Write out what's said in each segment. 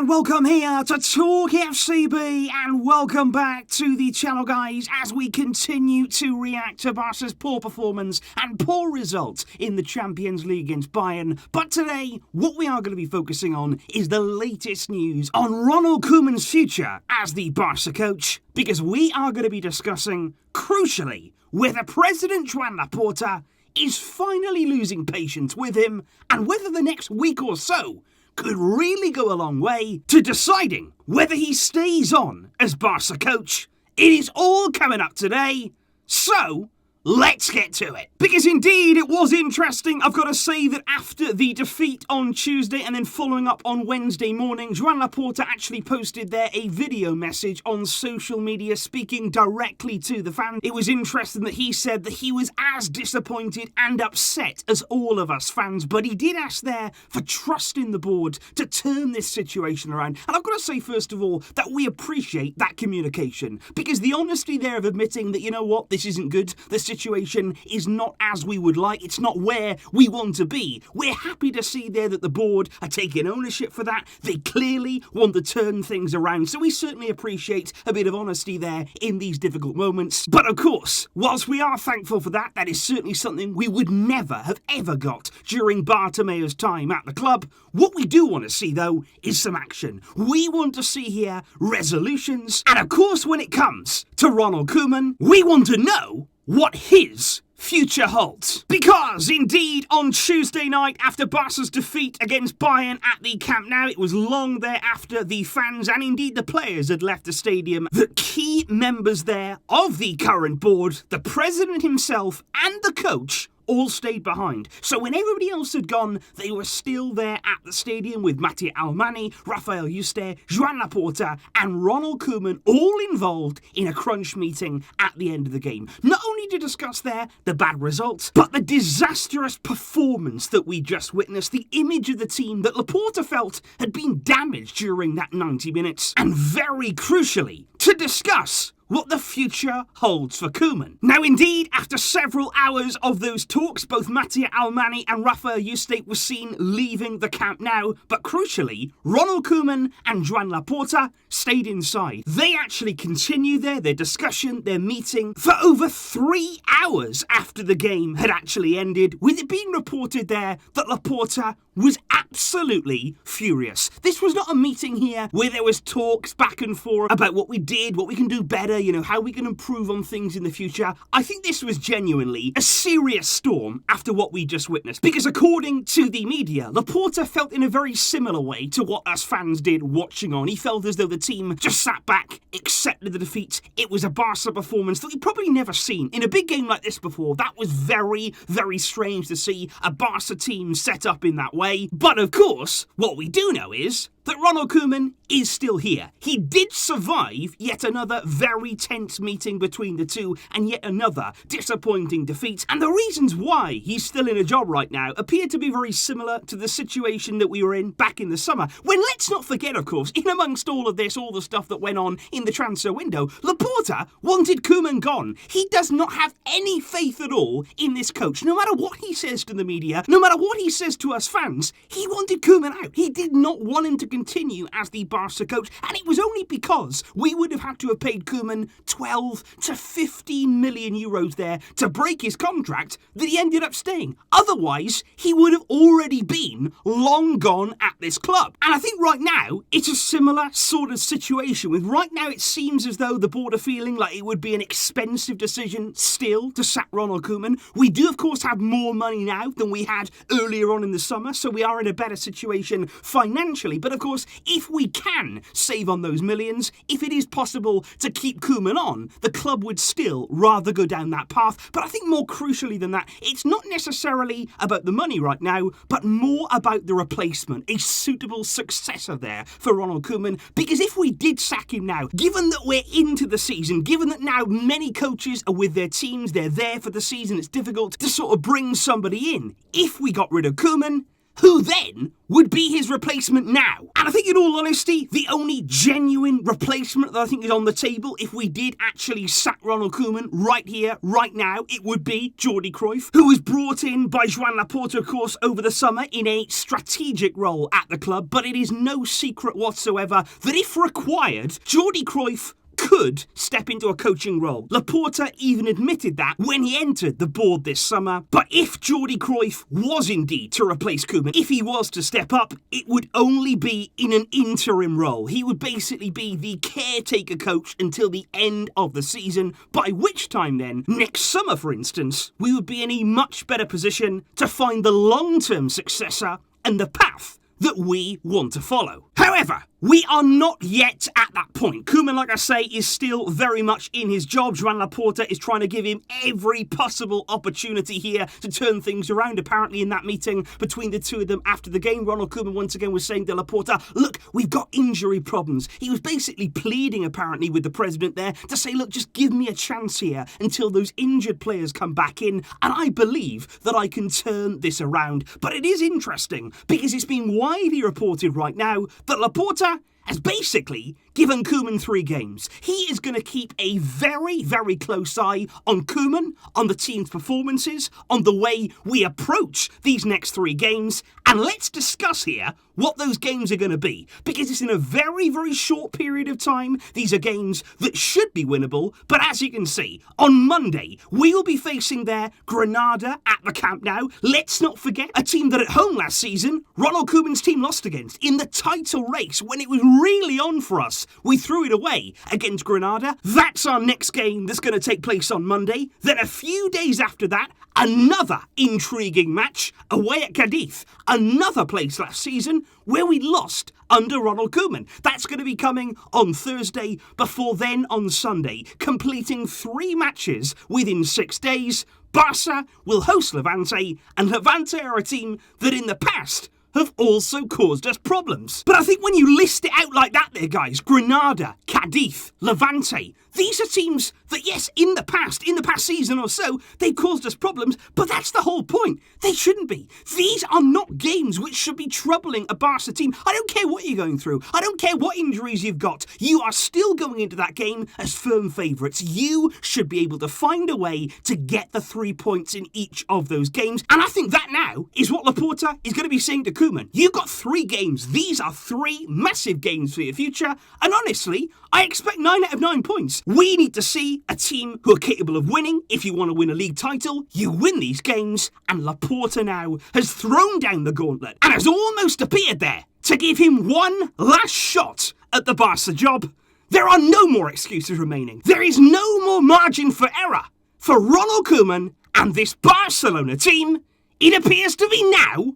and welcome here to Talk FCB, and welcome back to the channel, guys, as we continue to react to Barca's poor performance and poor result in the Champions League against Bayern. But today, what we are going to be focusing on is the latest news on Ronald Koeman's future as the Barca coach, because we are going to be discussing, crucially, whether President Joan Laporta is finally losing patience with him, and whether the next week or so could really go a long way to deciding whether he stays on as Barca coach. It is all coming up today, so let's get to it. Because indeed, it was interesting. I've got to say that after the defeat on Tuesday and then following up on Wednesday morning, Joan Laporta actually posted there a video message on social media speaking directly to the fans. It was interesting that he said that he was as disappointed and upset as all of us fans, but he did ask there for trust in the board to turn this situation around. And I've got to say, first of all, that we appreciate that communication, because the honesty there of admitting that, you know what, this isn't good, the situation is not as we would like, it's not where we want to be. We're happy to see there that the board are taking ownership for that. They clearly want to turn things around, so we certainly appreciate a bit of honesty there in these difficult moments. But of course, whilst we are thankful for that, that is certainly something we would never have ever got during Bartomeu's time at the club. What we do want to see, though, is some action. We want to see here resolutions, and of course, when it comes to Ronald Koeman, we want to know what his future holds. Because, indeed, on Tuesday night, after Barca's defeat against Bayern at the Camp Nou, it was long thereafter the fans and indeed the players had left the stadium, the key members there of the current board, the president himself and the coach, all stayed behind. So when everybody else had gone, they were still there at the stadium with Mattia Almani, Rafael Yuste, Joan Laporta and Ronald Koeman all involved in a crunch meeting at the end of the game. Not only to discuss there the bad results, but the disastrous performance that we just witnessed, the image of the team that Laporta felt had been damaged during that 90 minutes, and very crucially, to discuss what the future holds for Koeman. Now indeed, after several hours of those talks, both Mattia Almani and Rafael Yuste were seen leaving the Camp Nou, but crucially, Ronald Koeman and Joan Laporta stayed inside. They actually continued their discussion, their meeting, for over 3 hours after the game had actually ended, with it being reported there that Laporta was absolutely furious. This was not a meeting here where there was talks back and forth about what we did, what we can do better, you know, how we can improve on things in the future. I think this was genuinely a serious storm after what we just witnessed, because according to the media, Laporta felt in a very similar way to what us fans did watching on. He felt as though the team just sat back, accepted the defeat. It was a Barca performance that we've probably never seen in a big game like this before. That was very, very strange to see a Barca team set up in that way. But of course, what we do know is that Ronald Koeman is still here. He did survive yet another very tense meeting between the two and yet another disappointing defeat. And the reasons why he's still in a job right now appear to be very similar to the situation that we were in back in the summer. When, let's not forget, of course, in amongst all of this, all the stuff that went on in the transfer window, Laporta wanted Koeman gone. He does not have any faith at all in this coach. No matter what he says to the media, no matter what he says to us fans, he wanted Koeman out. He did not want him to continue as the Barca coach, and it was only because we would have had to have paid Koeman 12 to 15 million euros there to break his contract that he ended up staying. Otherwise, he would have already been long gone at this club. And I think right now, it's a similar sort of situation. With right now, it seems as though the board are feeling like it would be an expensive decision still to sack Ronald Koeman. We do, of course, have more money now than we had earlier on in the summer, so we are in a better situation financially. But of course, if we can save on those millions, if it is possible to keep Koeman on, the club would still rather go down that path. But I think more crucially than that, it's not necessarily about the money right now, but more about the replacement, a suitable successor there for Ronald Koeman. Because if we did sack him now, given that we're into the season, given that now many coaches are with their teams, they're there for the season, it's difficult to sort of bring somebody in. If we got rid of Koeman, who then would be his replacement now? And I think in all honesty, the only genuine replacement that I think is on the table, if we did actually sack Ronald Koeman right here, right now, it would be Jordi Cruyff, who was brought in by Joan Laporta, of course, over the summer in a strategic role at the club. But it is no secret whatsoever that if required, Jordi Cruyff could step into a coaching role. Laporta even admitted that when he entered the board this summer. But if Jordi Cruyff was indeed to replace Koeman, if he was to step up, it would only be in an interim role. He would basically be the caretaker coach until the end of the season, by which time then, next summer for instance, we would be in a much better position to find the long-term successor and the path that we want to follow. However, we are not yet at that point. Koeman, like I say, is still very much in his job. Joan Laporta is trying to give him every possible opportunity here to turn things around. Apparently in that meeting between the two of them after the game, Ronald Koeman once again was saying to Laporta, look, we've got injury problems. He was basically pleading apparently with the president there to say, look, just give me a chance here until those injured players come back in, and I believe that I can turn this around. But it is interesting because it's been widely reported right now that Laporta has basically given Koeman 3 games. He is going to keep a very, very close eye on Koeman, on the team's performances, on the way we approach these next 3 games. And let's discuss here what those games are going to be, because it's in a very, very short period of time. These are games that should be winnable, but as you can see, on Monday, we will be facing their Granada at the Camp Nou. Let's not forget a team that at home last season, Ronald Koeman's team lost against in the title race when it was really on for us. We threw it away against Granada. That's our next game that's going to take place on Monday. Then a few days after that, another intriguing match away at Cadiz, another place last season where we lost under Ronald Koeman. That's going to be coming on Thursday, before then on Sunday, completing 3 matches within 6 days. Barça will host Levante, and Levante are a team that in the past have also caused us problems. But I think when you list it out like that there, guys, Granada, Cadiz, Levante, these are teams that, yes, in the past season or so, they've caused us problems, but that's the whole point. They shouldn't be. These are not games which should be troubling a Barca team. I don't care what you're going through. I don't care what injuries you've got. You are still going into that game as firm favourites. You should be able to find a way to get the 3 points in each of those games. And I think that now is what Laporta is going to be saying to Koeman. You've got 3 games. These are 3 massive games for your future. And honestly, I expect 9 out of 9 points. We need to see a team who are capable of winning. If you want to win a league title, you win these games. And Laporta now has thrown down the gauntlet and has almost appeared there to give him one last shot at the Barca job. There are no more excuses remaining. There is no more margin for error for Ronald Koeman and this Barcelona team. It appears to be now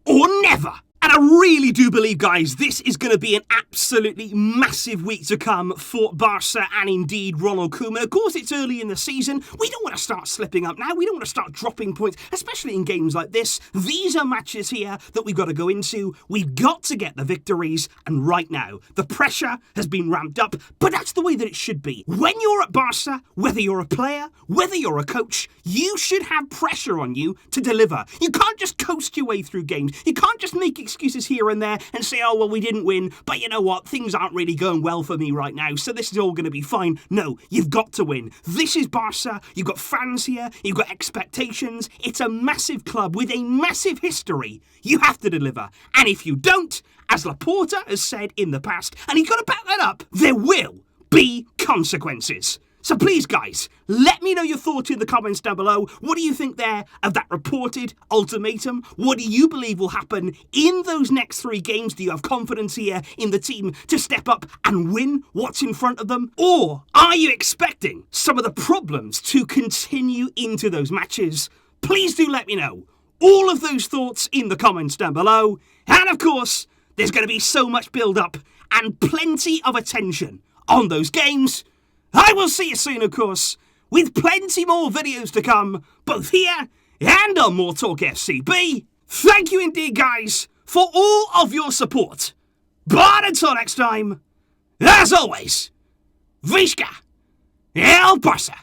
or never. And I really do believe, guys, this is going to be an absolutely massive week to come for Barca and indeed Ronald Koeman. Of course, it's early in the season. We don't want to start slipping up now. We don't want to start dropping points, especially in games like this. These are matches here that we've got to go into. We've got to get the victories. And right now, the pressure has been ramped up, but that's the way that it should be. When you're at Barca, whether you're a player, whether you're a coach, you should have pressure on you to deliver. You can't just coast your way through games. You can't just make excuses here and there and say, oh, well, we didn't win, but you know what? Things aren't really going well for me right now, so this is all going to be fine. No, you've got to win. This is Barca. You've got fans here. You've got expectations. It's a massive club with a massive history. You have to deliver. And if you don't, as Laporta has said in the past, and he's got to back that up, there will be consequences. So please, guys, let me know your thoughts in the comments down below. What do you think there of that reported ultimatum? What do you believe will happen in those next 3 games? Do you have confidence here in the team to step up and win what's in front of them? Or are you expecting some of the problems to continue into those matches? Please do let me know all of those thoughts in the comments down below. And of course, there's going to be so much build-up and plenty of attention on those games. I will see you soon, of course, with plenty more videos to come, both here and on MORETALKFCB. Thank you indeed, guys, for all of your support. But until next time, as always, Visca El Barça.